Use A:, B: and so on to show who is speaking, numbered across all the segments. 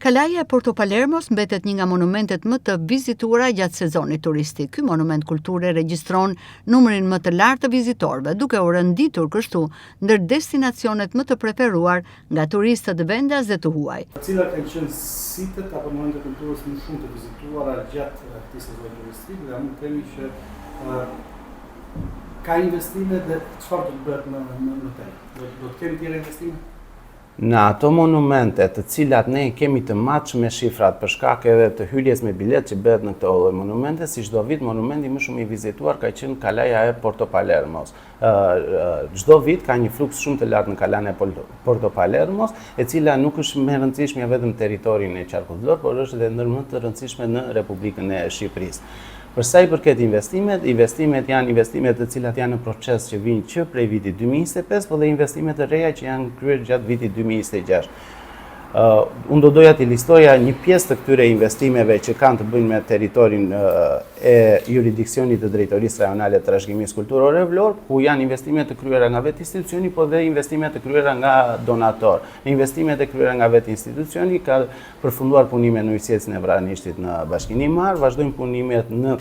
A: Kalaja e Porto Palermos mbetet një nga monumentet më të vizituara gjatë sezonit turistik. Ky monument kulture regjistron numrin më të lartë të vizitorëve, duke u renditur kështu ndër destinacionet më të preferuar nga turistët vendas dhe të huaj.
B: Cilat kanë qenë sitet apo monumentet kulturës më shumë të vizituara gjatë këtij sezoni turistik dhe mund të themi që ka investime dhe çfarë do të bëhet më tej? Do të kemi tjerë investime?
C: Në ato monumente të cilat ne kemi të matshme shifrat për shkak edhe të hyrjes me bilet që bëhet në këto lloj monumente, si çdo vit monumenti më shumë i vizituar ka qenë Kalaja e Porto Palermos. Çdo vit ka një fluks shumë të lartë në Kalan e Porto Palermos, e cila nuk është më e rëndësishme vetëm territorin e Qarkut Vlorë, por është edhe ndër më të rëndësishme në Republikën e Shqipërisë. Për sa i përket investimet janë investimet të cilat janë në proces që vijnë që prej vitit 2025, por dhe investimet të reja që janë kryer gjatë vitit 2026. Unë do doja t'i listoja një pjesë të këtyre investimeve që kanë të bëjnë me territorin e jurisdiksionit të Drejtorisë Rajonale të Trashëgimisë Kulturore Vlorë, ku janë investimet të kryera nga vetë institucioni, por dhe investimet të kryera nga donator. Investimet e kryera nga vetë institucioni ka përfunduar punime në ujësjecën e Vranishtit në Bashkinë Imar, vazhdojnë punimet në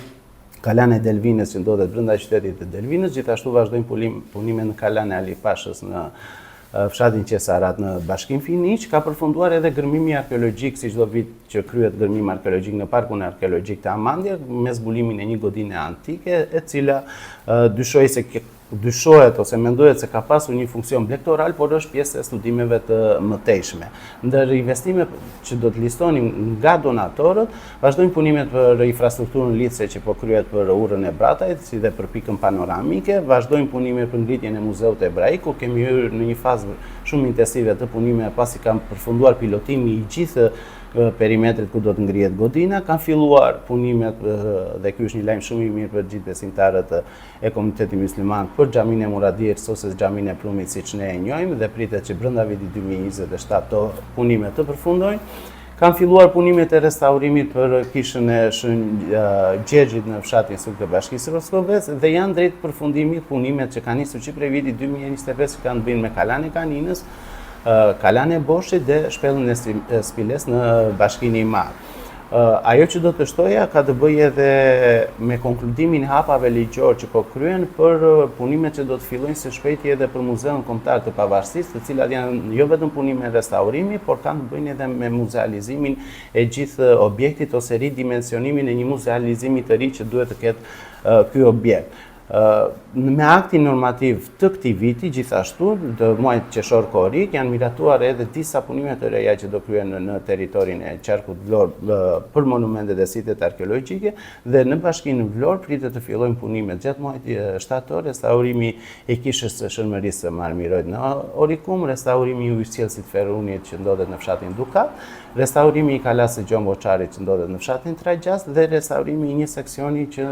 C: Kalan e Delvinës që ndodhet brenda qytetit të Delvinës, gjithashtu vazhdojnë punime në Kalan e Alipashës në fshatin Qesarat në Bashkinë Finiq, ka përfunduar edhe gërmimi arkeologjik, si çdo vit që kryhet gërmim arkeologjik në Parkun Arkeologjik të Amandja, me zbulimin e një godine antike, e cila dyshohet ose mendohet se ka pasur një funksion blektoral, por është pjesë e studimeve të mëtejshme. Ndër investime që do të listonim nga donatorët, vazhdojnë punimet për infrastrukturën lidhëse që po kryhet për urën e Bratajt, si dhe për pikën panoramike, vazhdojnë punime për ngritjen e muzeut hebraik, ku kemi hyrë në një fazë shumë intensive të punime pasi kam përfunduar pilotimi i gjithë perimetrit ku do të ngrihet godina, kanë filluar punimet dhe ky është një lajm shumë i mirë për gjithë besimtarët e komunitetit musliman për xhaminë e Muradijes ose xhaminë e Plumit siç ne e njohim dhe pritet që brenda vitit 2027 ato punime të përfundojnë. Kanë filluar punimet e restaurimit për kishën e Gjergjit në fshatin Suk të Bashkisë Roskovec dhe janë drejt përfundimit punimet që kanë nisur që prej vitit 2025 që kanë të bëjnë me Kalan e Kaninës, Kalan e Boshit dhe shpellën e Spiles në Bashkinë Imar. Ajo që do të shtoja ka të bëjë edhe me konkludimin e hapave ligjor që po kryen për punimet që do të fillojnë së shpejti edhe për Muzeun Kombëtar të Pavarësisë, të cilat janë jo vetëm punime restaurimi, por kanë të bëjnë edhe me muzealizimin e gjithë objektit ose ridimensionimin e një muzealizimi të ri që duhet të ketë ky objekt. Me aktin normativ të këtij viti, gjithashtu, të muajit qershor korrik, janë miratuar edhe disa punime të reja që do kryen në territorin e Qarkut Vlorë për monumentet e sitet arkeologjike dhe në Bashkinë Vlorë pritet të fillojnë punimet gjatë muajit shtator, restaurimi i kishës së Shërmërisë së Marmirojt në Orikum, restaurimi i ujësjellësit Ferunit që ndodhet në fshatin Dukat, restaurimi i kalasë së Gjon Boçarit që ndodhet në fshatin Trajgjast dhe restaurimi i një seksioni që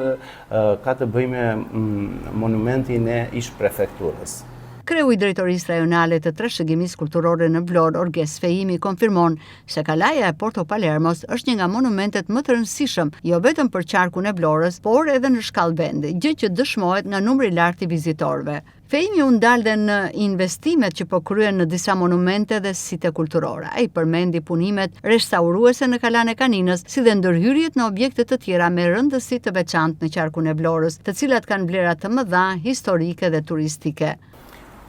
C: ka të bëjë me monumentin e ish prefekturës.
A: Kreu i Drejtorisë Rajonale të Trashëgimisë Kulturore në Vlorë, Orges Fejimi, konfirmon se Kalaja e Porto Palermos është një nga monumentet më të rëndësishëm, jo vetëm për qarkun e Vlorës, por edhe në shkallë vendi, gjë që dëshmohet nga numri i lartë i vizitorëve. Fejimi u ndal dhe në investimet që po kryen në disa monumente dhe site kulturore. Ai përmendi punimet restauruese në Kalan e Kaninës, si dhe ndërhyrjet në objekte të tjera me rëndësi të veçantë në qarkun e Vlorës, të cilat kanë vlera të mëdha historike dhe turistike.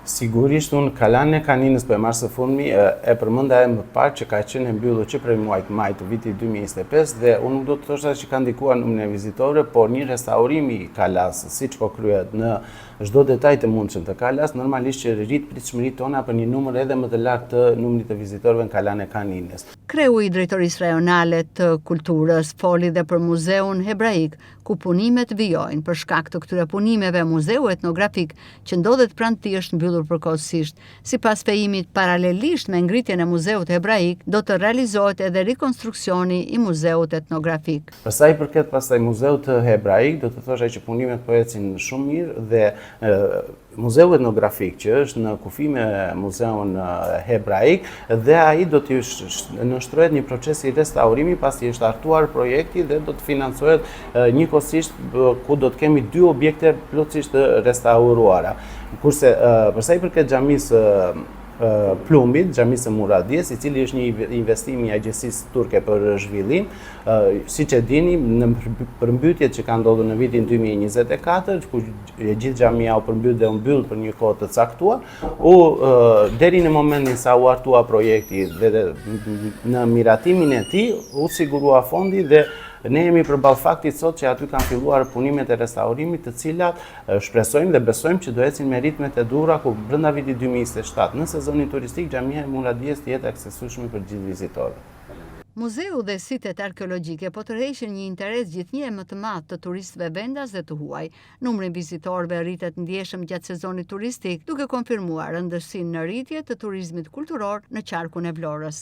C: Sigurisht unë Kalan e Kaninës për marrë së fundmi e përmenda e më parë që ka qenë e mbyllur që prej muajit maj të vitit 2025 dhe unë nuk do të thosha që ka ndikuar numrin e vizitorëve, por një restaurimi i kalas, siç po kryhet në çdo detaj të mundshëm të kalas, normalisht që rrit pritshmëritë tona për një numër edhe më të lartë të numrit të vizitorëve në Kalan e Kaninës.
A: Kreu i Drejtorisë Rajonale të Kulturës foli dhe për Muzeun Hebraik, ku punimet vijojnë. Për shkak të këtyre punimeve, Muzeu Etnografik që ndodhet pranë tij është mbyllur përkohësisht. Sipas Fejimit, paralelisht me ngritjen e Muzeut Hebraik, do të realizohet edhe rikonstruksioni i Muzeut Etnografik.
C: Për sa i përket pastaj Muzeut Hebraik, do të thosha që punimet po ecin shumë mirë dhe Muzeu Etnografik që është në kufi me Muzeun Hebraik dhe ai do të nënshtrohet një proces i restaurimi pasi është hartuar projekti dhe do të financohet njëkohësisht ku do të kemi 2 objekte plotësisht restauruara. Kurse për sa i përket xhamisë plumbit, xhamisë së Muradies, i cili është një investim i Agjencisë Turke për Zhvillim. Siç e dini, në përmbytjet që kanë ndodhur në vitin 2024, ku gjithë xhamia u përmbyt dhe u mbyll për një kohë të caktuar, deri në momentin sa u hartua projekti dhe në miratimin e tij u sigurua fondi dhe ne jemi përballë faktit sot që aty kanë filluar punimet e restaurimit, të cilat shpresojmë dhe besojmë që do ecin me ritmet e duhura ku brenda vitit 2027 në sezonin turistik xhamia e Muradies të jetë aksesueshme për gjithë vizitorët.
A: Muzeu dhe sitet arkeologjike po tërheqin një interes gjithnjë më të madh të turistëve vendas dhe të huaj. Numri i vizitorëve rritet ndjeshëm gjatë sezonit turistik, duke konfirmuar rëndësinë në rritje të turizmit kulturor në qarkun e Vlorës.